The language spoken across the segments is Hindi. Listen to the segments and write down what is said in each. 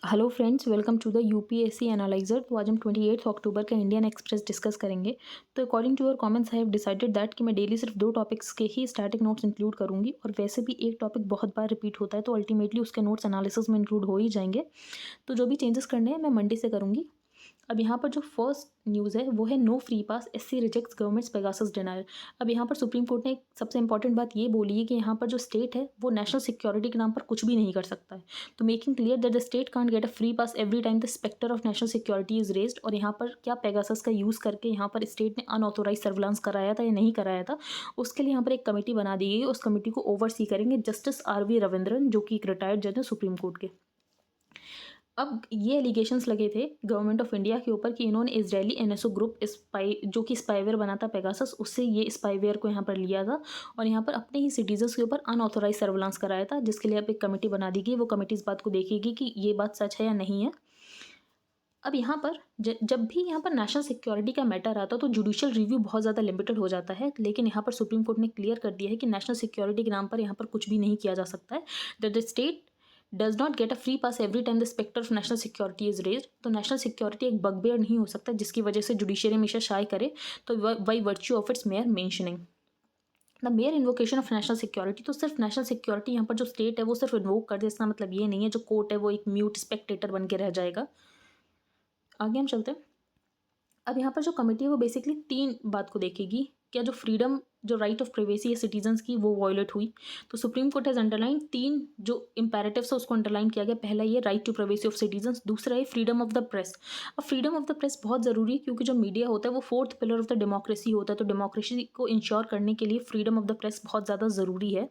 Hello friends, welcome to the UPSC analyser. तो आज हम 28 अक्टूबर का इंडियन एक्सप्रेस डिस्कस करेंगे। तो according to your comments I have decided that कि मैं डेली सिर्फ 2 टॉपिक्स के ही स्टैटिक नोट्स इंक्लूड करूंगी, और वैसे भी एक टॉपिक बहुत बार रिपीट होता है तो अल्टीमेटली उसके नोट्स एनालिसिस में इंक्लूड हो ही जाएंगे। तो जो भी चेंजेस करने हैं मैं मंडे से करूँगी। अब यहाँ पर जो फर्स्ट न्यूज़ है वो है no free pass, SC rejects government's Pegasus denial. अब यहाँ पर सुप्रीम कोर्ट ने एक सबसे इंपॉर्टेंट बात ये बोली है कि यहाँ पर जो स्टेट है वो नेशनल सिक्योरिटी के नाम पर कुछ भी नहीं कर सकता है। तो making clear that the state can't get a free pass every time the spectre of national security is raised. और यहाँ पर क्या पेगासस का यूज़ करके यहाँ पर स्टेट ने अनऑथोराइज सर्विलांस कराया था या नहीं कराया था, उसके लिए यहाँ पर एक कमेटी बना दी गई। उस कमेटी को ओवरसी करेंगे जस्टिस RV रविंद्रन, जो कि एक रिटायर्ड जज है सुप्रीम कोर्ट के। अब ये एलिगेशंस लगे थे गवर्नमेंट ऑफ इंडिया के ऊपर कि इन्होंने इजरायली एनएसओ ग्रुप जो कि स्पाईवेयर बना था पेगासस, उससे ये स्पाईवेयर को यहाँ पर लिया था और यहाँ पर अपने ही सिटीजन्स के ऊपर अनऑथोराइज सर्विलांस कराया था, जिसके लिए अब एक कमेटी बना दी गई। वो कमेटी इस बात को देखेगी कि ये बात सच है या नहीं है। अब यहाँ पर जब भी यहाँ पर नेशनल सिक्योरिटी का मैटर आता है तो जुडिशियल रिव्यू बहुत ज़्यादा लिमिटेड हो जाता है, लेकिन यहाँ पर सुप्रीम कोर्ट ने क्लियर कर दिया है कि नेशनल सिक्योरिटी के नाम पर यहाँ पर कुछ भी नहीं किया जा सकता है। That the state does not get a free pass every time the spectre of national security is raised. तो नेशनल सिक्योरिटी एक बगबेयर नहीं हो सकता जिसकी वजह से जुडिशियरी हमेशा शाय करे, तो by virtue of its mayor mentioning the mayor invocation of national security. तो सिर्फ नेशनल सिक्योरिटी यहाँ पर जो स्टेट है वो सिर्फ इन्वोक कर दे, इसका मतलब ये नहीं है जो कोर्ट है वो एक म्यूट स्पेक्टेटर बन के रह जाएगा। आगे हम चलते हैं। अब यहाँ पर जो कमेटी है वो बेसिकली 3 बात को देखेगी। क्या जो फ्रीडम, जो राइट ऑफ प्राइवेसी है सिटीजन्स की, वो वॉयलेट हुई। तो सुप्रीम कोर्ट हैज़ अंडरलाइन 3 जो इंपेरेटिव्स है उसको अंडरलाइन किया गया। पहला ये right to privacy of citizens, दूसरा है फ्रीडम ऑफ द प्रेस। अब फ्रीडम ऑफ द प्रेस बहुत ज़रूरी है क्योंकि जो मीडिया होता है वो 4th pillar of the democracy होता है। तो डेमोक्रेसी को इंश्योर करने के लिए फ्रीडम ऑफ द प्रेस बहुत ज़्यादा ज़रूरी है।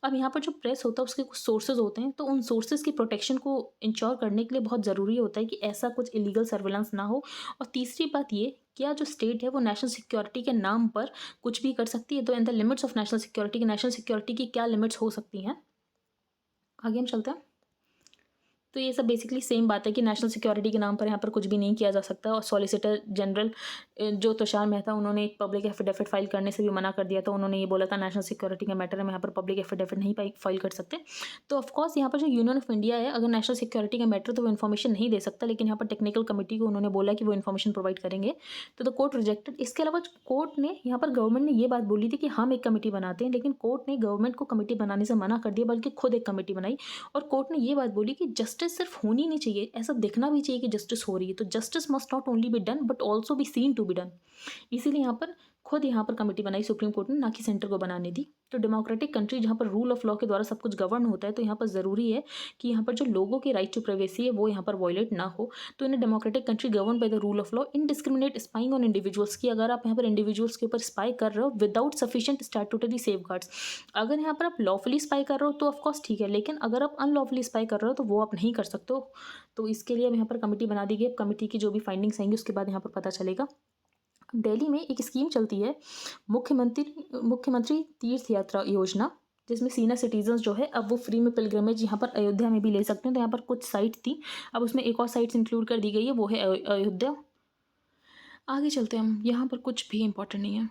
अब यहाँ पर जो प्रेस होता है उसके कुछ सोर्सेज होते हैं, तो उन सोर्सेज की प्रोटेक्शन को इंश्योर करने के लिए बहुत ज़रूरी होता है कि ऐसा कुछ इलीगल सर्विलांस ना हो। और तीसरी बात ये, क्या जो स्टेट है वो नेशनल सिक्योरिटी के नाम पर कुछ भी कर सकती है। तो in the limits of national security, की नेशनल सिक्योरिटी की क्या लिमिट्स हो सकती हैं। आगे हम चलते हैं। तो ये सब बेसिकली सेम बात है कि नेशनल सिक्योरिटी के नाम पर यहाँ पर कुछ भी नहीं किया जा सकता। और सॉलिसिटर जनरल जो तुषार मेहता, उन्होंने एक पब्लिक एफिडेविट फाइल करने से भी मना कर दिया था। उन्होंने ये बोला था नेशनल सिक्योरिटी का मैटर है, हम यहाँ पर पब्लिक एफिडेविट नहीं फाइल कर सकते। तो ऑफकोर्स यहाँ पर जो यूनियन ऑफ इंडिया है, अगर नेशनल सिक्योरिटी का मैटर तो वो इन्फॉर्मेशन नहीं दे सकता, लेकिन यहाँ पर टेक्निकल कमेटी को उन्होंने बोला कि वो इन्फॉर्मेशन प्रोवाइड करेंगे। तो द कोर्ट रिजेक्टेड। इसके अलावा कोर्ट ने यहाँ पर गवर्नमेंट ने ये बात बोली थी कि हम एक कमेटी बनाते हैं, लेकिन कोर्ट ने गवर्नमेंट को कमेटी बनाने से मना कर दिया, बल्कि खुद एक कमेटी बनाई। और कोर्ट ने ये बात बोली कि जस्टिस सिर्फ होनी नहीं चाहिए, ऐसा दिखना भी चाहिए कि जस्टिस हो रही है। तो justice must not only be done but also be seen to be done. इसीलिए यहाँ पर कमेटी बनाई सुप्रीम कोर्ट ने, ना कि सेंटर को बनाने दी। तो डेमोक्रेटिक कंट्री जहाँ पर रूल ऑफ लॉ के द्वारा सब कुछ गवर्न होता है, तो यहाँ पर ज़रूरी है कि यहाँ पर जो लोगों की राइट टू प्राइवेसी है वो यहाँ पर वॉयलेट ना हो। तो in democratic country govern by the rule of law indiscriminate spying on individuals की, अगर आप यहाँ पर इंडिविजुअल्स के ऊपर स्पाई कर रहे हो विदाउट सफिशिएंट स्टैट्यूटरी सेफगार्ड्स, अगर यहाँ पर आप लॉफुली स्पाई कर रहे हो तो ऑफकोर्स ठीक है, लेकिन अगर आप अनलॉफुली स्पाई कर रहे हो तो वो आप नहीं कर सकते हो। तो इसके लिए अब यहाँ पर कमेटी बना दी गई। अब कमेटी की जो भी फाइंडिंग्स आएंगी उसके बाद यहाँ पर पता चलेगा। दिल्ली में एक स्कीम चलती है मुख्यमंत्री तीर्थ यात्रा योजना, जिसमें सीनियर सिटीजन्स जो है अब वो फ्री में पिलग्रमेज यहाँ पर अयोध्या में भी ले सकते हैं। तो यहाँ पर कुछ साइट थी, अब उसमें एक और साइट्स इंक्लूड कर दी गई है, वो है अयोध्या। आगे चलते हैं हम। यहाँ पर कुछ भी इंपॉर्टेंट नहीं है,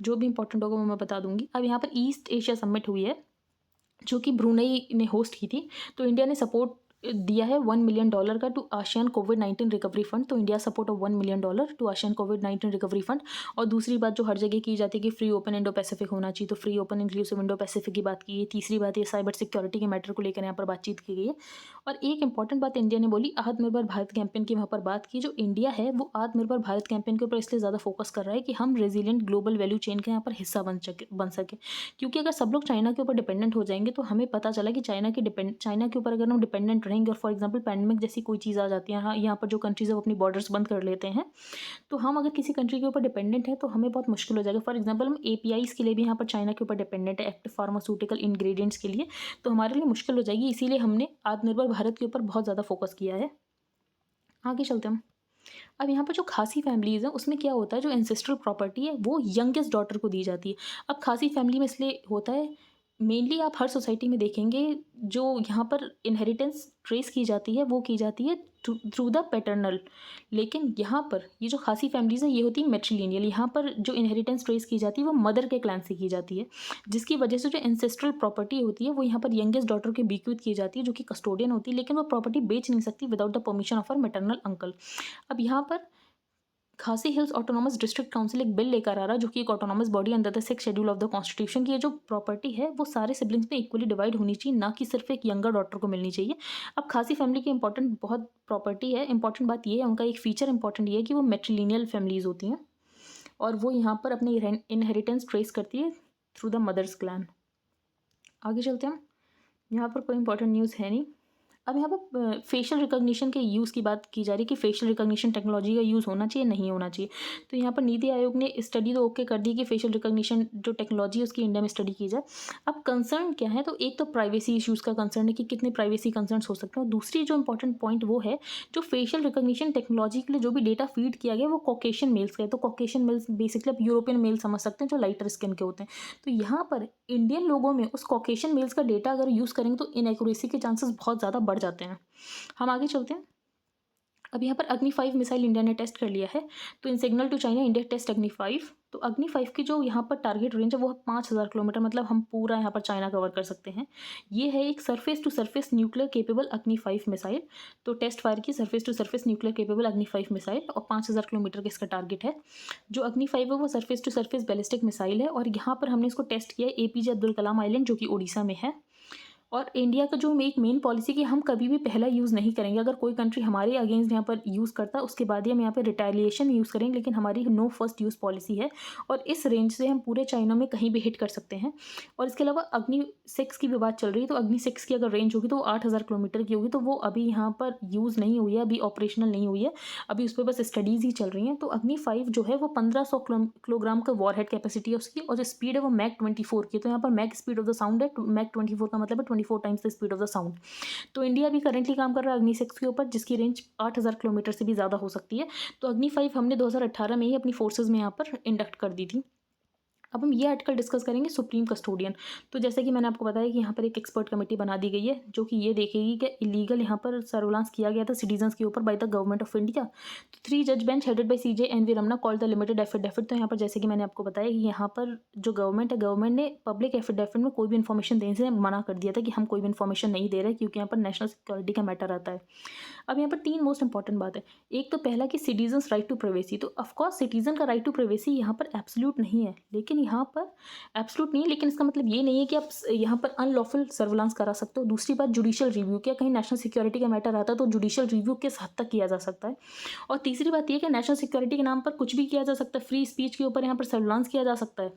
जो भी इंपॉर्टेंट होगा वो मैं बता दूंगी। अब यहाँ पर ईस्ट एशिया समिट हुई है जो कि ब्रुनई ने होस्ट की थी। तो इंडिया ने सपोर्ट दिया है $1 मिलियन का टू आशियान कोविड-19 रिकवरी फंड। तो India support of $1 million to ASEAN कोविड-19 रिकवरी फंड। और दूसरी बात जो हर जगह की जाती है कि फ्री ओपन इंडो पैसिफिक होना चाहिए, तो free open inclusive Indo Pacific की बात की है। तीसरी बात ये साइबर सिक्योरिटी के मैटर को लेकर यहाँ पर बातचीत की गई है। और एक इंपॉर्टेंट बात इंडिया ने बोली, आत्मनिर्भर भारत कैंपेन की वहाँ पर बात की। जो इंडिया है वो आत्मनिर्भर भारत कैंपेन के ऊपर इसलिए ज़्यादा फोकस कर रहा है कि हम रेजिलियंट ग्लोबल वैल्यू चेन का यहाँ पर हिस्सा बन सके। क्योंकि अगर सब लोग चाइना के ऊपर डिपेंडेंट हो जाएंगे तो हमें पता चला कि चाइना के ऊपर अगर हम डिपेंडेंट रहेंगे और फॉर एग्जांपल पैंडमिक जैसी कोई चीज़ आ जाती है, हाँ यहाँ पर जो कंट्रीज़ है वो अपनी बॉर्डर्स बंद कर लेते हैं, तो हम अगर किसी कंट्री के ऊपर डिपेंडेंट है तो हमें बहुत मुश्किल हो जाएगा। फॉर एग्जांपल हम APIs के लिए भी यहाँ पर चाइना के ऊपर डिपेंडेंट है, एक्टिव फार्मास्यूटिकल इंग्रेडिएंट्स के लिए, तो हमारे लिए मुश्किल हो जाएगी। इसीलिए हमने आत्मनिर्भर भारत के ऊपर बहुत ज़्यादा फोकस किया है। आगे चलते हम। अब यहाँ पर जो खासी फैमिलीज़ हैं उसमें क्या होता है, जो एंसेस्ट्रल प्रॉपर्टी है वो यंगेस्ट डॉटर को दी जाती है। अब खासी फैमिली में इसलिए होता है मेनली आप हर सोसाइटी में देखेंगे जो यहाँ पर इनहेरिटेंस ट्रेस की जाती है वो की जाती है थ्रू द पैटर्नल। लेकिन यहाँ पर ये जो खासी फैमिलीज है ये होती है मैट्रिलिनियल। यहाँ पर जो इनहेरिटेंस ट्रेस की जाती है वो मदर के क्लैन से की जाती है, जिसकी वजह से जो एंसेस्ट्रल प्रॉपर्टी होती है वो यहाँ पर यंगेस्ट डॉटर के बीक्विथ की जाती है जो कि कस्टोडियन होती है, लेकिन वो प्रॉपर्टी बेच नहीं सकती without the permission of her maternal uncle. अब यहाँ पर खासी हिल्स ऑटोनॉमस डिस्ट्रिक्ट काउंसिल एक बिल लेकर आ रहा है जो कि एक autonomous body under the 6th schedule of the constitution की ये जो प्रॉपर्टी है वो सारे सिबलिंग्स में इक्वली डिवाइड होनी चाहिए, ना कि सिर्फ एक यंगर डॉटर को मिलनी चाहिए। अब खासी फैमिली की इंपॉर्टेंट बहुत प्रॉपर्टी है, इंपॉर्टेंट बात ये है उनका एक फीचर इंपॉर्टेंट ये है कि वो मेट्रिलिनियल फैमिलीज होती हैं और वो यहाँ पर अपनी इनहेरिटेंस ट्रेस करती है थ्रू द मदर्स क्लैन। आगे चलते हैं, यहाँ पर कोई इंपॉर्टेंट न्यूज़ है नहीं। अब यहाँ पर फेशियल रिकॉग्निशन के यूज़ की बात की जा रही है कि फेशियल रिकॉग्निशन टेक्नोलॉजी का यूज़ होना चाहिए नहीं होना चाहिए। तो यहाँ पर नीति आयोग ने स्टडी तो ओके कर दी कि फेशियल रिकॉग्निशन जो टेक्नोलॉजी है उसकी इंडिया में स्टडी की जाए। अब कंसर्न क्या है, तो एक तो प्राइवेसी इश्यूज़ का कंसर्न है कि कितने प्राइवेसी कंसर्न्स हो सकते हैं, और दूसरी जो इंपॉर्टेंट पॉइंट वो है जो फेशियल रिकॉग्निशन टेक्नोलॉजी के लिए जो भी डेटा फीड किया गया वो कॉकेशियन मेल्स का है। तो कॉकेशियन मेल्स बेसिकली आप यूरोपियन मेल समझ सकते हैं जो लाइटर स्किन के होते हैं। तो यहाँ पर इंडियन लोगों में उस कॉकेशियन मेल्स का डेटा अगर यूज़ करेंगे तो इनएक्यूरेसी के चांसेस बहुत ज़्यादा बढ़ जाते हैं। हम आगे चलते हैं। अब यहाँ पर अग्नि 5 मिसाइल इंडिया ने टेस्ट कर लिया है। तो in signal to China India test Agni 5। तो अग्नि 5 की जो यहाँ पर टारगेट रेंज है वो 5000 किलोमीटर, मतलब हम पूरा यहाँ पर चाइना कवर कर सकते हैं। ये है एक surface to surface nuclear capable Agni 5 missile. तो टेस्ट फायर की surface to surface nuclear capable Agni 5 missile और 5000 किलोमीटर का इसका टारगेट है। जो अग्नि 5 है वो surface to surface ballistic missile है और यहाँ पर हमने इसको टेस्ट किया है APJ अब्दुल कलाम आइलैंड जो कि उड़ीसा में है। और इंडिया का जो एक मेन पॉलिसी कि हम कभी भी पहला यूज़ नहीं करेंगे, अगर कोई कंट्री हमारे अगेंस्ट यहाँ पर यूज़ करता है उसके बाद ही हम यहाँ पर रिटेलिएशन यूज़ करेंगे, लेकिन हमारी नो फर्स्ट यूज़ पॉलिसी है और इस रेंज से हम पूरे चाइना में कहीं भी हिट कर सकते हैं। और इसके अलावा अग्नि 6 की भी बात चल रही है। तो अग्नि 6 की अगर रेंज होगी तो वो 8000 किलोमीटर की होगी, तो वो अभी यहाँ पर यूज़ नहीं हुई है, अभी ऑपरेशनल नहीं हुई है, अभी उस पर बस स्टडीज़ ही चल रही हैं। तो अग्नि 5 जो है वो 1500 किलोग्राम का वॉरहेड कैपेसिटी है उसकी और जो स्पीड है वो मैक 24 की। तो यहाँ पर Mach speed of the sound है, मैक 24 का मतलब है 24 times the speed of the sound. तो इंडिया भी करेंटली काम कर रहा है अग्नि 6 के ऊपर जिसकी रेंज 8000 किलोमीटर से भी ज़्यादा हो सकती है। तो अग्नि 5 हमने 2018 में ही अपनी फोर्सेज में यहाँ पर इंडक्ट कर दी थी। अब हम ये आर्टिकल डिस्कस करेंगे सुप्रीम कस्टोडियन। तो जैसे कि मैंने आपको बताया कि यहाँ पर एक एक्सपर्ट कमेटी बना दी गई है जो कि ये देखेगी कि इलीगल यहाँ पर सर्विलांस किया गया था सिटीजन्स के ऊपर by the government of India. तो 3 जज bench headed by CJ NV Ramana called the limited affidavit. तो यहाँ पर जैसे कि मैंने आपको बताया कि यहाँ पर जो गवर्नमेंट है, गवर्नमेंट ने पब्लिक एफिडेविट में कोई भी इन्फॉर्मेशन देने से मना कर दिया था कि हम कोई भी इन्फॉर्मेशन नहीं दे रहे क्योंकि यहाँ पर नेशनल सिक्योरिटी का मैटर आता है। अब यहाँ पर 3 मोस्ट इंपॉर्टेंट बात है। एक तो पहला कि सिटीजन्स राइट टू प्राइवेसी। तो ऑफकोर्स सिटीजन का राइट टू प्राइवेसी यहाँ पर एब्सोल्यूट नहीं है, लेकिन यहाँ पर एब्सोल्यूट नहीं है, लेकिन इसका मतलब ये नहीं है कि आप यहाँ पर अनलॉफुल सर्विलांस करा सकते हो। दूसरी बात जुडिशियल रिव्यू, क्या कहीं नेशनल सिक्योरिटी का मैटर आता है तो जुडिशियल रिव्यू किस हद तक किया जा सकता है। और तीसरी बात ये कि नेशनल सिक्योरिटी के नाम पर कुछ भी किया जा सकता है, फ्री स्पीच के ऊपर यहाँ पर सर्विलांस किया जा सकता है।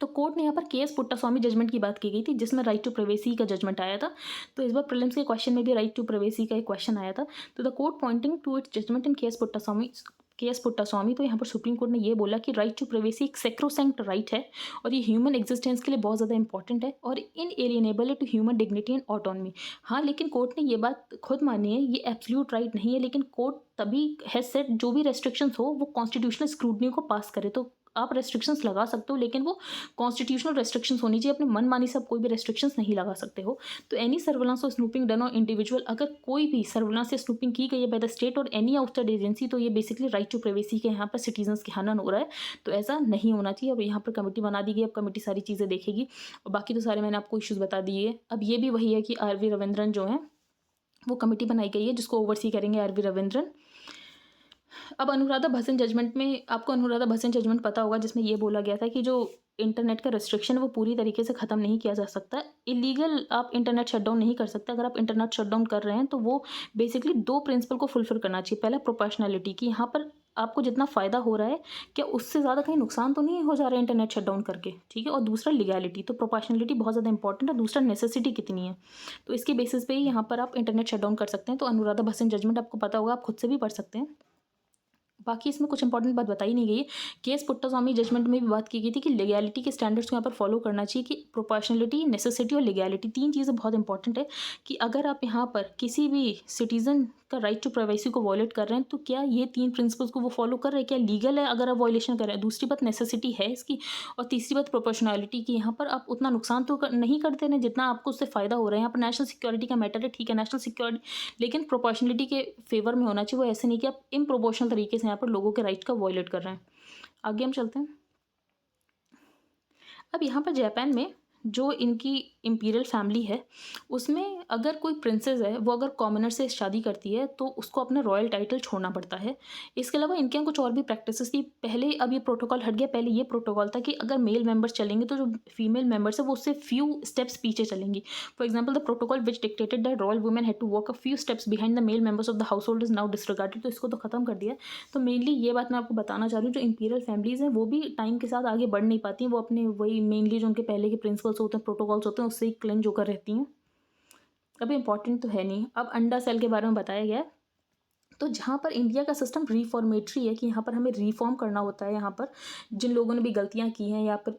तो कोर्ट ने यहाँ पर KS पुट्टास्वामी जजमेंट की बात की गई थी जिसमें राइट टू प्राइवेसी का जजमेंट आया था। तो इस बार प्रीलिम्स के क्वेश्चन में भी राइट टू प्राइवेसी का एक क्वेश्चन आया था। तो the court pointing to its judgment in KS Puttaswamy. तो यहाँ पर सुप्रीम कोर्ट ने ये बोला कि राइट टू प्राइवेसी एक सेक्रोसेंक्ट राइट है और ये ह्यूमन एग्जिस्टेंस के लिए बहुत ज़्यादा इंपॉर्टेंट है और inalienable to human dignity and autonomy. हाँ, लेकिन कोर्ट ने ये बात खुद मानी है, ये एब्सोल्यूट राइट नहीं है, लेकिन कोर्ट तभी है सेट जो भी रेस्ट्रिक्शंस हो वो कॉन्स्टिट्यूशनल स्क्रूटनी को पास करे। तो आप रेस्ट्रिक्शंस लगा सकते हो लेकिन वो कॉन्स्टिट्यूशनल रेस्ट्रिक्शंस होनी चाहिए, अपने मनमानी से आप कोई भी रेस्ट्रिक्शंस नहीं लगा सकते हो। तो एनी सर्विलांस और स्नूपिंग डन ऑन इंडिविजुअल, अगर कोई भी सर्विलांस या स्नूपिंग की गई है बाय द स्टेट और एनी आउटसाइड एजेंसी, तो ये बेसिकली राइट टू प्राइवेसी के यहाँ पर सिटीजन्स के हनन हो रहा है। तो ऐसा नहीं होना चाहिए। अब यहाँ पर कमेटी बना दी गई, अब कमेटी सारी चीज़ें देखेगी और बाकी तो सारे मैंने आपको इश्यूज़ बता दिए। अब ये भी वही है कि RV रविंद्रन जो है वो कमेटी बनाई गई है जिसको ओवरसी करेंगे RV रविंद्रन। अब अनुराधा भसीन जजमेंट में, आपको अनुराधा भसीन जजमेंट पता होगा जिसमें ये बोला गया था कि जो इंटरनेट का रेस्ट्रिक्शन है वो पूरी तरीके से ख़त्म नहीं किया जा सकता। इलीगल आप इंटरनेट शटडाउन नहीं कर सकते। अगर आप इंटरनेट शटडाउन कर रहे हैं तो वो बेसिकली 2 प्रिंसिपल को फुलफिल करना चाहिए। पहला प्रोपोर्शनैलिटी कि यहाँ पर आपको जितना फ़ायदा हो रहा है क्या उससे ज़्यादा कहीं नुकसान तो नहीं हो जा रहा है इंटरनेट शटडाउन करके, ठीक है। और दूसरा लीगैलिटी, तो प्रोपोर्शनैलिटी बहुत ज़्यादा इंपॉर्टेंट है। दूसरा नेसेसिटी कितनी है, तो इसके बेसिस पे ही यहाँ पर आप इंटरनेट शटडाउन कर सकते हैं। तो अनुराधा भसीन जजमेंट आपको पता होगा, आप खुद से भी पढ़ सकते हैं। बाकी इसमें कुछ इंपॉर्टेंट बात बताई नहीं गई है। केस पुट्टास्वामी जजमेंट में भी बात की गई थी कि लीगैलिटी के स्टैंडर्ड्स को यहाँ पर फॉलो करना चाहिए, कि प्रोपोर्शनलिटी, नेसेसिटी और लीगैलिटी 3 चीज़ें बहुत इंपॉर्टेंट है, कि अगर आप यहाँ पर किसी भी सिटीज़न का राइट टू प्राइवेसी को वॉयलेट कर रहे हैं, तो क्या ये 3 प्रिंसिपल्स को वो फॉलो कर रहे हैं? क्या लीगल है अगर आप वॉयलेशन कर रहे हैं? दूसरी बात नेसेसिटी है इसकी, और तीसरी बात प्रोपोर्शनैलिटी की, यहाँ पर आप उतना नुकसान तो नहीं करते ना जितना आपको उससे फ़ायदा हो रहा है। यहाँ पर नेशनल सिक्योरिटी का मैटर है, ठीक है, नेशनल सिक्योरिटी, लेकिन प्रोपोर्शनलिटी के फेवर में होना चाहिए। वो ऐसे नहीं कि आप इम्प्रोपोर्शनल तरीके से यहाँ पर लोगों के राइट का वॉयलेट कर रहे हैं। आगे हम चलते हैं। अब यहाँ पर जापान में जो इनकी इम्पीरियल फैमिली है, उसमें अगर कोई प्रिंसेस है, वो अगर कॉमनर से शादी करती है तो उसको अपना रॉयल टाइटल छोड़ना पड़ता है। इसके अलावा इनके यहाँ कुछ और भी प्रैक्टिसेस थी पहले, अब ये प्रोटोकॉल हट गया। पहले ये प्रोटोकॉल था कि अगर मेल मेंबर्स चलेंगे तो जो फीमेल मेंबर्स है वो उससे फ्यू स्टेप्स पीछे चलेंगी। For example, the protocol which dictated that royal women had to walk a few steps behind the male members of the household is now disregarded. तो इसको तो खत्म कर दिया। तो मेनली ये बात मैं आपको बताना चाह रही हूँ, जो इंपीरियल फैमिलीज़ हैं वो भी टाइम के साथ आगे बढ़ नहीं पाती हैं। वो अपने वही मेनली जो उनके पहले के प्रिंसिपल्स होते हैं, प्रोटोकॉल्स होते हैं, उससे ही क्लिंग होकर रहती हैं। अभी इंपॉर्टेंट तो है नहीं। अब अंडा सेल के बारे में बताया गया है। तो जहाँ पर इंडिया का सिस्टम रिफॉर्मेटरी है, कि यहाँ पर हमें रिफॉर्म करना होता है। यहाँ पर जिन लोगों ने भी गलतियाँ की हैं या पर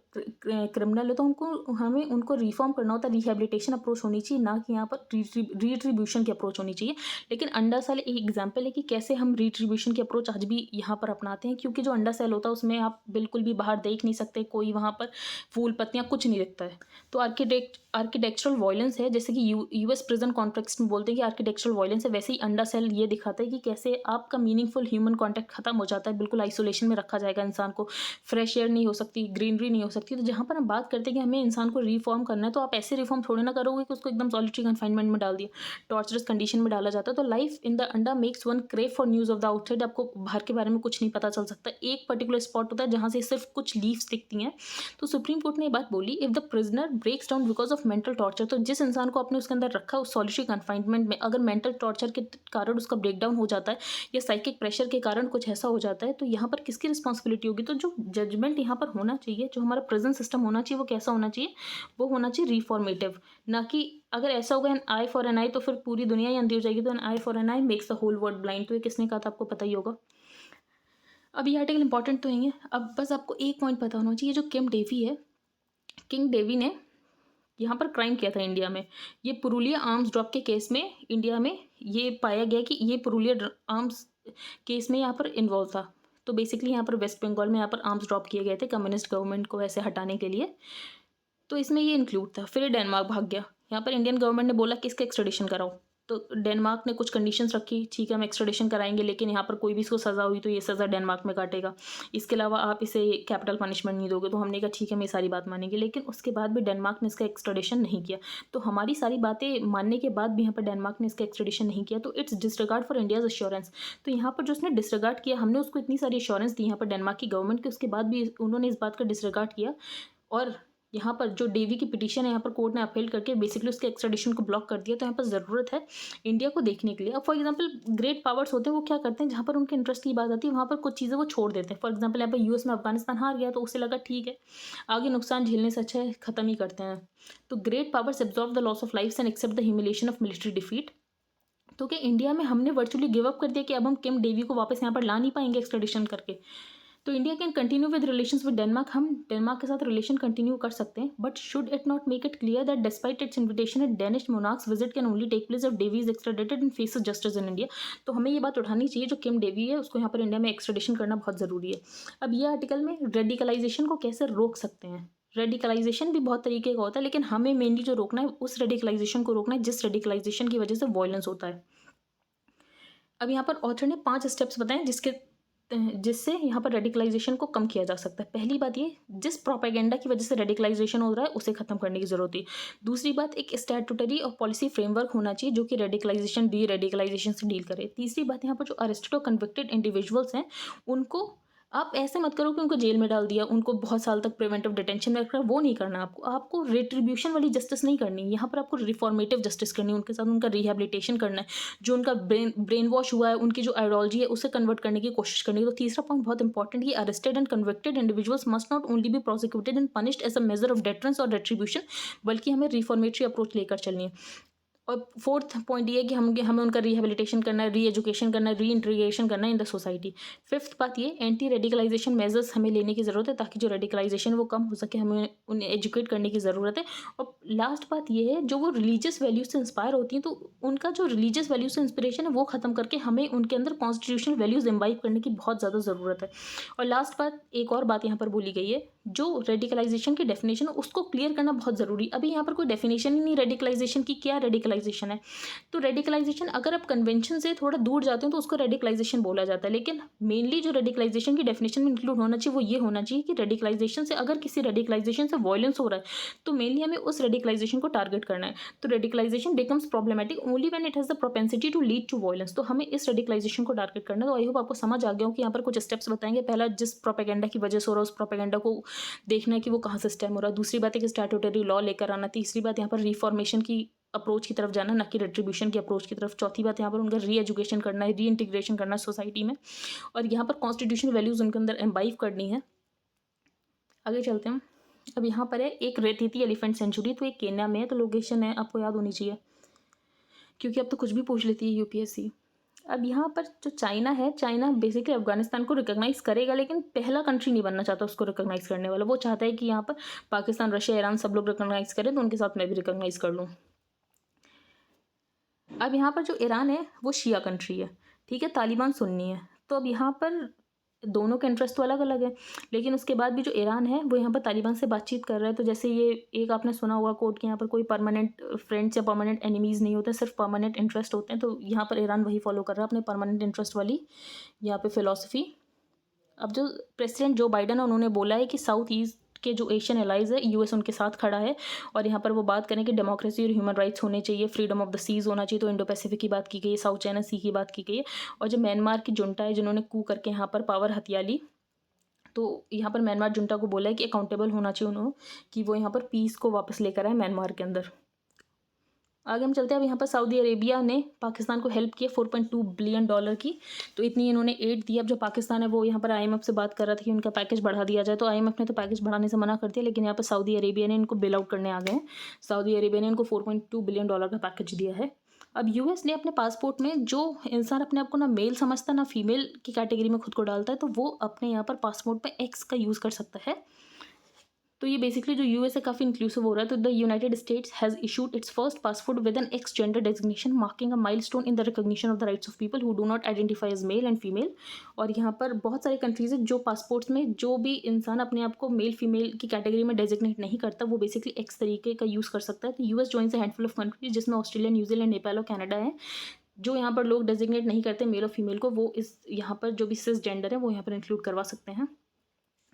क्रिमिनल है, तो हमें उनको रिफॉर्म करना होता है। रिहेबिलिटेशन अप्रोच होनी चाहिए, ना कि यहाँ पर रिट्रीब्यूशन की अप्रोच होनी चाहिए। लेकिन अंडा सेल एक एग्जाम्पल है कि कैसे हम रिट्रीब्यूशन की अप्रोच आज भी यहाँ पर अपनाते हैं, क्योंकि जो अंडा सेल होता है उसमें आप बिल्कुल भी बाहर देख नहीं सकते, कोई वहाँ पर फूल पत्तियाँ कुछ नहीं दिखता है। तो आर्किटेक्चरल वायलेंस है, जैसे कि यूएस प्रिजन कॉन्टेक्स्ट में बोलते हैं कि आर्किटेक्चरल वायलेंस है, वैसे ही अंडा सेल ये दिखाता है कि कैसे आपका मीनिंगफुल ह्यूमन कांटेक्ट खत्म हो जाता है। बिल्कुल आइसोलेशन में रखा जाएगा इंसान को, फ्रेश एयर नहीं हो सकती, ग्रीनरी नहीं हो सकती। तो जहाँ पर हम बात करते हैं कि हमें इंसान को रिफॉर्म करना है, तो आप ऐसे रिफॉर्म थोड़ी ना करोगे कि उसको एकदम सॉलिटरी कन्फाइनमेंट में डाल दिया, टॉर्चरस कंडीशन में डाला जाता है। तो लाइफ इन द अंडा makes one crave for news of the outside. आपको बाहर के बारे में कुछ नहीं पता चल सकता। एक पर्टिकुलर स्पॉट होता है जहाँ से सिर्फ कुछ लीव्स दिखती हैं। तो सुप्रीम कोर्ट ने ये बात बोली, if the prisoner breaks down because of mental torture, तो जिस इंसान को आपने उसके अंदर रखा उस सॉलिटरी कन्फाइनमेंट में, अगर मेंटल टॉर्चर के कारण उसका ब्रेकडाउन हो जाता है या साइकिक प्रेशर के कारण कुछ ऐसा हो जाता है, तो यहाँ पर किसकी रिस्पॉन्सिबिलिटी होगी? तो जो जजमेंट यहाँ पर होना चाहिए, जो हमारा प्रेजेंट सिस्टम होना चाहिए, वो कैसा होना चाहिए? वो होना चाहिए रिफॉर्मेटिव, ना कि अगर ऐसा होगा an eye for an eye तो फिर पूरी दुनिया ही अंधी हो जाएगी। तो an eye for an eye makes the whole world blind. तो ये किसने कहा था? आपको पता ही होगा। अब ये आर्टिकल इंपॉर्टेंट तो है। अब बस आपको एक पॉइंट पता होना चाहिए, जो किम डेवी है, किंग डेवी ने यहाँ पर क्राइम किया था इंडिया में। ये पुरुलिया आर्म्स ड्रॉप के केस में इंडिया में ये पाया गया कि ये पुरुलिया आर्म्स केस में यहाँ पर इन्वॉल्व था। तो बेसिकली यहाँ पर वेस्ट बंगाल में यहाँ पर आर्म्स ड्रॉप किए गए थे कम्युनिस्ट गवर्नमेंट को ऐसे हटाने के लिए। तो इसमें ये इंक्लूड था। फिर ये डेनमार्क भाग गया। यहाँ पर इंडियन गवर्नमेंट ने बोला कि इसका एक्स्ट्रेडिशन कराओ। तो डेनमार्क ने कुछ कंडीशंस रखी, ठीक है हम एक्स्ट्रेडिशन कराएंगे, लेकिन यहाँ पर कोई भी इसको सज़ा हुई तो ये सज़ा डेनमार्क में काटेगा। इसके अलावा आप इसे कैपिटल पनिशमेंट नहीं दोगे। तो हमने कहा ठीक है, हम ये सारी बात मानेंगे, लेकिन उसके बाद भी डेनमार्क ने इसका एक्स्ट्रेडिशन नहीं किया। तो हमारी सारी बातें मानने के बाद भी यहाँ पर डेनमार्क ने इसका एक्स्ट्रेडिशन नहीं किया, तो it's disregard for India's assurance. तो यहाँ पर जो उसने डिसरिगार्ड किया, हमने उसको इतनी सारी एश्योरेंस दी यहाँ पर डेनमार्क की गवर्नमेंट के, उसके बाद भी उन्होंने इस बात का डिसरिगार्ड किया। और यहाँ पर जो डेवी की पिटीशन है, यहाँ पर कोर्ट ने अपील करके बेसिकली उसके एक्स्ट्रेडिशन को ब्लॉक कर दिया। तो यहाँ पर ज़रूरत है इंडिया को देखने के लिए। अब फॉर एग्जांपल ग्रेट पावर्स होते हैं, वो क्या करते हैं, जहाँ पर उनके इंटरेस्ट की बात आती है वहाँ पर कुछ चीज़ें वो छोड़ देते हैं। फॉर एग्जांपल यहाँ पर यूएस में अफगानिस्तान हार गया, तो उसे लगा ठीक है आगे नुकसान झेलने से अच्छा है ख़त्म ही करते हैं। तो great powers absorb the loss of life and accept the humiliation of military defeat. तो क्या इंडिया में हमने वर्चुअली गिव अप कर दिया कि अब हम किम डेवी को वापस यहाँ पर ला नहीं पाएंगे एक्स्ट्रेडिशन करके? तो India can continue with relations with Denmark. हम डेनमार्क के साथ रिलेशन कंटिन्यू कर सकते हैं, but should it not make it clear that despite its invitation at Danish monarch's visit can only take place if Davy is extradited and faces justice in India. तो हमें ये बात उठानी चाहिए, जो किम डेवी है उसको यहाँ पर इंडिया में एक्स्ट्रेडिशन करना बहुत ज़रूरी है। अब ये आर्टिकल में रेडिकलाइजेशन को कैसे रोक सकते हैं। रेडिकलाइजेशन भी बहुत तरीके का होता है, लेकिन हमें मेनली जो रोकना है उस रेडिकलाइजेशन को रोकना है जिस रेडिकलाइजेशन की वजह से वायलेंस होता है। अब यहाँ पर ऑथर ने 5 स्टेप्स बताए जिससे यहाँ पर रेडिकलाइजेशन को कम किया जा सकता है। पहली बात ये, जिस प्रोपेगेंडा की वजह से रेडिकलाइजेशन हो रहा है उसे खत्म करने की जरूरत है। दूसरी बात, एक स्टैट्यूटरी और पॉलिसी फ्रेमवर्क होना चाहिए जो कि रेडिकलाइजेशन डी रेडिकलाइजेशन से डील करे। तीसरी बात, यहाँ पर जो अरेस्टेड और कन्विक्टेड इंडिविजुअल्स हैं उनको आप ऐसे मत करो कि उनको जेल में डाल दिया, उनको बहुत साल तक प्रिवेंटिव डिटेंशन में रखा, वो नहीं करना। आपको रिट्रीब्यूशन वाली जस्टिस नहीं करनी, यहाँ पर आपको रिफॉर्मेटिव जस्टिस करनी है। उनके साथ उनका रिहेबिलिटेशन करना है, जो उनका ब्रेन वॉश हुआ है, उनकी जो आइडियोलॉजी है उसे कन्वर्ट करने की कोशिश करनी है। तो तीसरा पॉइंट बहुत इंपॉर्टेंट, ये arrested and convicted individuals must not only be prosecuted and punished as a measure of deterrence और रेट्रीब्यूशन, बल्कि हमें रिफॉर्मेटरी अप्रोच लेकर चलनी है। और फोर्थ पॉइंट ये है कि हमें उनका रिहेबिलिटेशन करना है, री एजुकेशन करना है, री इंटीग्रेशन करना है इन द सोसाइटी। फिफ्थ बात ये, एंटी रेडिकलाइजेशन मेजर्स हमें लेने की ज़रूरत है ताकि जो रेडिकलाइजेशन वो कम हो सके, हमें उन्हें एजुकेट करने की ज़रूरत है। और लास्ट बात ये है, जो वो रिलीजियस वैल्यूज से इंस्पायर होती हैं तो उनका जो रिलीजियस वैल्यूज से इंस्पिरेशन है वो ख़त्म करके हमें उनके अंदर कॉन्स्टिट्यूशनल वैल्यूज इम्बाइब करने की बहुत ज़्यादा ज़रूरत है। और लास्ट बात, एक और बात यहाँ पर बोली गई है, जो रेडिकलाइजेशन की डेफिनेशन है उसको क्लियर करना बहुत ज़रूरी। अभी यहाँ पर कोई डेफिनेशन ही नहीं रेडिकलाइजेशन की, क्या रेडिकलाइजेशन है। तो रेडिकलाइजेशन अगर आप कन्वेंशन से थोड़ा दूर जाते हो तो उसको रेडिकलाइजेशन बोला जाता है, लेकिन मेनली जो रेडिकलाइजेशन की डेफिनेशन में इंक्लूड होना चाहिए वो ये होना चाहिए कि रेडिकलाइजेशन से, अगर किसी रेडिकलाइजेशन से वायलेंस हो रहा है तो मेनली हमें उस रेडिकलाइजेशन को टारगेट करना है। तो radicalisation becomes problematic only when it has the propensity to lead to violence. तो हमें इस रेडिकलाइजेशन को टारगेट करना है। तो आई होप आपको समझ आ गया हो कि यहाँ पर कुछ स्टेप्स बताएंगे। पहला, जिस प्रोपेगेंडा की वजह से हो रहा है उस प्रोपेगेंडा को देखना है कि वो कहाँ से स्टेम हो रहा है। दूसरी बात है कि स्टैट्यूटरी लॉ लेकर आना। तीसरी बात यहाँ पर रिफॉर्मेशन की अप्रोच की तरफ जाना, ना कि रेट्रीब्यूशन की अप्रोच की तरफ। चौथी बात यहाँ पर उनका री एजुकेशन करना है, री इंटीग्रेशन करना है सोसाइटी में, और यहाँ पर कॉन्स्टिट्यूशनल वैल्यूज उनके अंदर एम्बाइव करनी है। आगे चलते हैं। अब यहाँ पर है एक रेतीती एलिफेंट सेंचुरी, तो एक केन्या में है, तो लोकेशन है आपको याद होनी चाहिए क्योंकि अब तो कुछ भी पूछ लेती है यूपीएससी। अब यहाँ पर जो चाइना है, चाइना बेसिकली अफगानिस्तान को रिकॉग्नाइज करेगा, लेकिन पहला कंट्री नहीं बनना चाहता उसको रिकॉग्नाइज करने वाला। वो चाहता है कि यहाँ पर पाकिस्तान, रशिया, ईरान सब लोग रिकॉग्नाइज करें, तो उनके साथ मैं भी रिकॉग्नाइज कर लूँ। अब यहाँ पर जो ईरान है वो शिया कंट्री है, ठीक है, तालिबान सुन्नी है। तो अब यहाँ पर दोनों के इंटरेस्ट तो अलग अलग है, लेकिन उसके बाद भी जो ईरान है वो यहाँ पर तालिबान से बातचीत कर रहा है। तो जैसे ये एक आपने सुना होगा कोट कि यहाँ पर कोई परमानेंट फ्रेंड्स या परमानेंट एनिमीज़ नहीं होते, सिर्फ परमानेंट इंटरेस्ट होते हैं। तो यहाँ पर ईरान वही फॉलो कर रहा है, अपने परमानेंट इंटरेस्ट वाली यहाँ पे फिलॉसफी। अब जो प्रेसिडेंट जो बाइडन है उन्होंने बोला है कि साउथ ईस्ट के जो एशियन एलाइज है, यूएस उनके साथ खड़ा है। और यहाँ पर वो बात करें कि डेमोक्रेसी और ह्यूमन राइट्स होने चाहिए, फ्रीडम ऑफ द सीज होना चाहिए। तो इंडो पैसिफिक की बात की गई है, साउथ चाइना सी की बात की गई है। और जो म्यांमार की जुंटा है जिन्होंने कू करके यहाँ पर पावर हथिया ली, तो यहाँ पर म्यांमार जुंटा को बोला है कि अकाउंटेबल होना चाहिए उन्होंने, कि वो यहाँ पर पीस को वापस लेकर आए म्यांमार के अंदर। आगे हम चलते हैं। अब यहाँ पर सऊदी अरेबिया ने पाकिस्तान को हेल्प किया $4.2 बिलियन की, तो इतनी इन्होंने एड दी। अब जो पाकिस्तान है वो यहाँ पर आईएमएफ से बात कर रहा था कि उनका पैकेज बढ़ा दिया जाए, तो आईएमएफ ने तो पैकेज बढ़ाने से मना कर दिया, लेकिन यहाँ पर सऊदी अरेबिया ने इनको बेल आउट करने आ गए हैं। सऊदी अरेबिया ने इनको $4.2 बिलियन का पैकेज दिया है। अब यूएस ने अपने पासपोर्ट में, जो इंसान अपने आप को ना मेल समझता ना फीमेल की कैटेगरी में खुद को डालता है, तो वो अपने यहाँ पर पासपोर्ट पे एक्स का यूज़ कर सकता है। तो ये बेसिकली जो यूएस है काफ़ी इंक्लूसिव हो रहा है। तो the United States has issued its first passport with an X gender designation, marking a milestone in the recognition of the rights of people who do not identify as male and female. और यहाँ पर बहुत सारे कंट्रीज हैं जो पासपोर्ट्स में जो भी इंसान अपने आप को मेल फीमेल की कैटेगरी में डेजिग्नेट नहीं करता, वो बेसिकली एक्स तरीके का यूज़ कर सकता है। तो US joins a handful of countries, जिसमें ऑस्ट्रेलिया, न्यूजीलैंड, नेपाल और कनाडा है, जो यहाँ पर लोग डेजिग्नेट नहीं करते मेल और फीमेल को, वो इस यहाँ पर जो भी सिस जेंडर है वो यहाँ पर इंक्लूड करवा सकते हैं।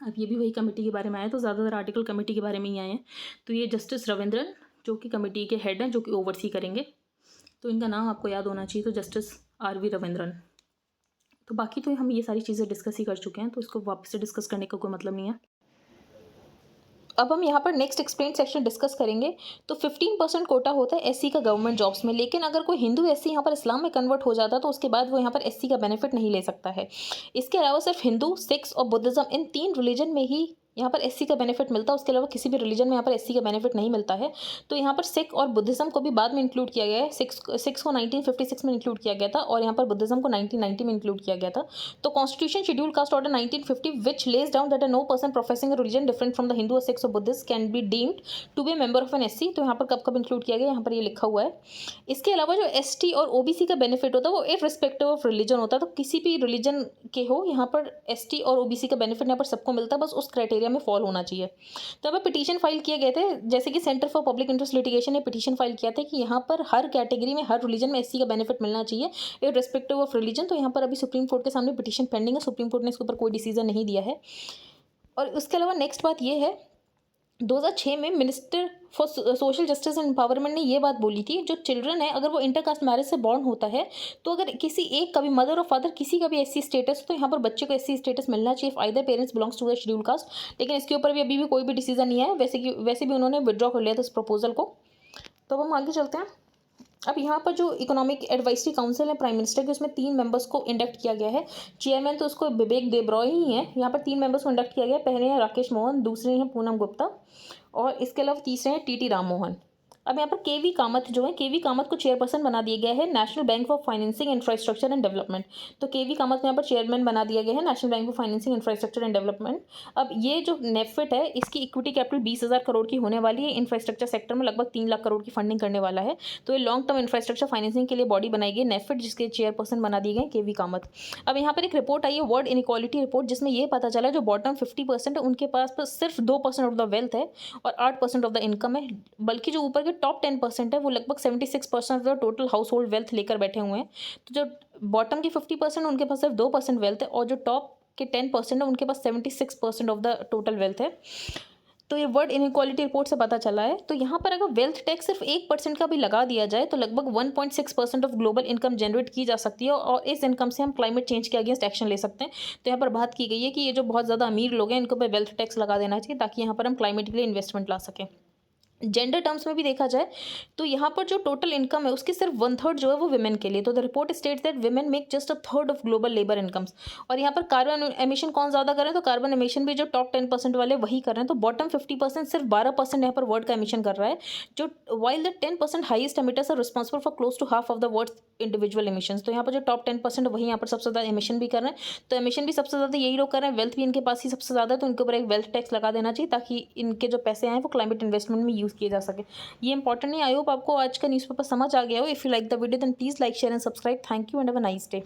अब ये भी वही कमेटी के बारे में आया, तो ज़्यादातर आर्टिकल कमेटी के बारे में ही आए हैं। तो ये जस्टिस रविंद्रन जो कि कमेटी के हेड हैं, जो कि ओवरसी करेंगे, तो इनका नाम आपको याद होना चाहिए, तो जस्टिस आर वी रविंद्रन। तो बाकी तो हम ये सारी चीज़ें डिस्कस ही कर चुके हैं, तो इसको वापस से डिस्कस करने का कोई मतलब नहीं है। अब हम यहाँ पर नेक्स्ट एक्सप्लेन सेक्शन डिस्कस करेंगे। तो 15% कोटा होता है एससी का गवर्नमेंट जॉब्स में, लेकिन अगर कोई हिंदू एससी यहाँ पर इस्लाम में कन्वर्ट हो जाता है तो उसके बाद वो यहाँ पर एससी का बेनिफिट नहीं ले सकता है। इसके अलावा सिर्फ हिंदू, सिख्स और बुद्धिज़्म, इन 3 रिलीजन में ही यहाँ पर एससी का बेनिफिट मिलता है। उसके अलावा किसी भी रिलीजन में यहाँ पर एससी का बेनिफिट नहीं मिलता है। तो यहाँ पर सिख और बुद्धिज़्म को भी बाद में इंक्लूड किया गया है। सिक्स को 1956 में इंक्लूड किया गया था, और यहाँ पर बुद्धिज़्म को 1990 में इंक्लूड किया गया था। तो constitution schedule caste order 1950 which lays down that no person professing religion different from the Hindu or Sikh or Buddhist can be deemed to be member of an SC. तो यहाँ पर कब कब इंक्लूड किया गया, यहाँ पर ये लिखा हुआ है। इसके अलावा जो एसटी और ओबीसी का बेनिफिट होता है वो इररिस्पेक्टिव ऑफ रिलीजन होता है। तो किसी भी रिलीजन के हो, यहाँ पर एसटी और ओबीसी का बेनिफिट यहाँ पर सबको मिलता है, बस उस क्राइटेरिया में फॉल होना चाहिए। तो अब पिटीशन फाइल किए गए थे, जैसे कि centre for public interest litigation ने पिटीशन फाइल किया था कि यहाँ पर हर कैटेगरी में, हर रिलीजन में एससी का बेनिफिट मिलना चाहिए इररिस्पेक्टिव ऑफ रिलीजन। तो यहाँ पर अभी सुप्रीम कोर्ट के सामने पिटीशन पेंडिंग है, सुप्रीम कोर्ट ने इसके ऊपर कोई डिसीजन नहीं दिया है। और उसके अलावा नेक्स्ट बात ये है, 2006 में minister for social justice and empowerment ने ये बात बोली थी, जो चिल्ड्रन है अगर वो इंटरकास्ट मैरिज से बॉर्न होता है, तो अगर किसी एक का भी मदर और फादर किसी का भी एससी स्टेटस, तो यहाँ पर बच्चे को एससी स्टेटस मिलना चाहिए if either parents belongs to the schedule caste. लेकिन इसके ऊपर भी अभी भी कोई भी डिसीजन नहीं आया, वैसे भी उन्होंने विड्रॉ कर लिया था इस प्रपोजल को। तो अब हम आगे चलते हैं। अब यहाँ पर जो इकोनॉमिक एडवाइजरी काउंसिल है प्राइम मिनिस्टर की, उसमें 3 मेंबर्स को इंडक्ट किया गया है। चेयरमैन तो उसको विवेक देबरॉय ही है। यहाँ पर 3 मेंबर्स को इंडक्ट किया गया है। पहले हैं राकेश मोहन, दूसरे हैं पूनम गुप्ता, और इसके अलावा तीसरे हैं टीटी राममोहन। अब यहाँ पर केवी कामत जो है, केवी कामत को चेयरपर्सन बना दिया गया है national bank for financing infrastructure and development. तो केवी कामत को यहाँ पर चेयरमैन बना दिया गया है national bank for financing infrastructure and development. अब ये जो नेफिट है इसकी इक्विटी कैपिटल 20,000 करोड़ की होने वाली है। इंफ्रास्ट्रक्चर सेक्टर में लगभग 3 लाख करोड़ की फंडिंग करने वाला है। तो ये लॉन्ग टर्म इंफ्रास्ट्रक्चर फाइनेंसिंग के लिए बॉडी बनाई गई नेफिट, जिसके चेयरपर्सन बना दिए गए केवी कामत। अब यहाँ पर एक रिपोर्ट आई है वर्ल्ड इनइक्वालिटी रिपोर्ट, जिसमें ये पता चला जो बॉटम 50% है उनके पास तो सिर्फ 2% ऑफ द वेल्थ है और 8% ऑफ द इनकम है, बल्कि जो ऊपर के टॉप 10% है वो लगभग 76% of the total house hold wealth लेकर बैठे हुए हैं। तो जो बॉटम के 50% उनके पास सिर्फ 2% वेल्थ है और जो टॉप के 10% है उनके पास 76% ऑफ द टोटल वेल्थ है। तो ये वर्ल्ड इनइक्वालिटी रिपोर्ट से पता चला है। तो यहाँ पर अगर वेल्थ टैक्स सिर्फ 1% का भी लगा दिया जाए तो लगभग 1.6% ऑफ ग्लोबल इनकम जनरेट की जा सकती है और इस इनकम से हम क्लाइमेट चेंज के अगेंस्ट एक्शन ले सकते हैं। तो यहाँ पर बात की गई है कि ये जो बहुत ज़्यादा अमीर लोग हैं इनको पे वेल्थ टैक्स लगा देना चाहिए ताकि यहाँ पर हम क्लाइमेट के लिए इन्वेस्टमेंट ला सकें। जेंडर टर्म्स में भी देखा जाए तो यहाँ पर जो टोटल इनकम है उसकी सिर्फ 1/3 जो है वो विमेन के लिए। तो the report states that women make just 1/3 of global labour incomes. और यहाँ पर कार्बन एमिशन कौन ज़्यादा कर रहे हैं, तो कार्बन एमिशन भी जो टॉप 10% वाले वही कर रहे हैं। तो बॉटम 50% सिर्फ 12% यहाँ पर वर्ल्ड का एमिशन कर रहा है, जो while the 10% highest emitters are responsible for close to half of the world individual emissions. तो यहाँ पर जो टॉप 10% वही यहाँ पर सबसे ज़्यादा एमिशन भी कर रहे हैं। तो एमिशन भी सबसे ज़्यादा यही लोग कर रहे हैं, वेल्थ भी इनके पास ही सबसे ज़्यादा है, तो इनके ऊपर एक वेल्थ टैक्स लगा देना चाहिए ताकि इनके जो पैसे आए वो क्लाइमेट इन्वेस्टमेंट में यूज़ किए जा सके। ये इंपॉर्टेंट नहीं। आई होप आपको आज का न्यूज़पेपर समझ आ गया हो। If you like the video then please like share and subscribe. Thank you and have a nice day.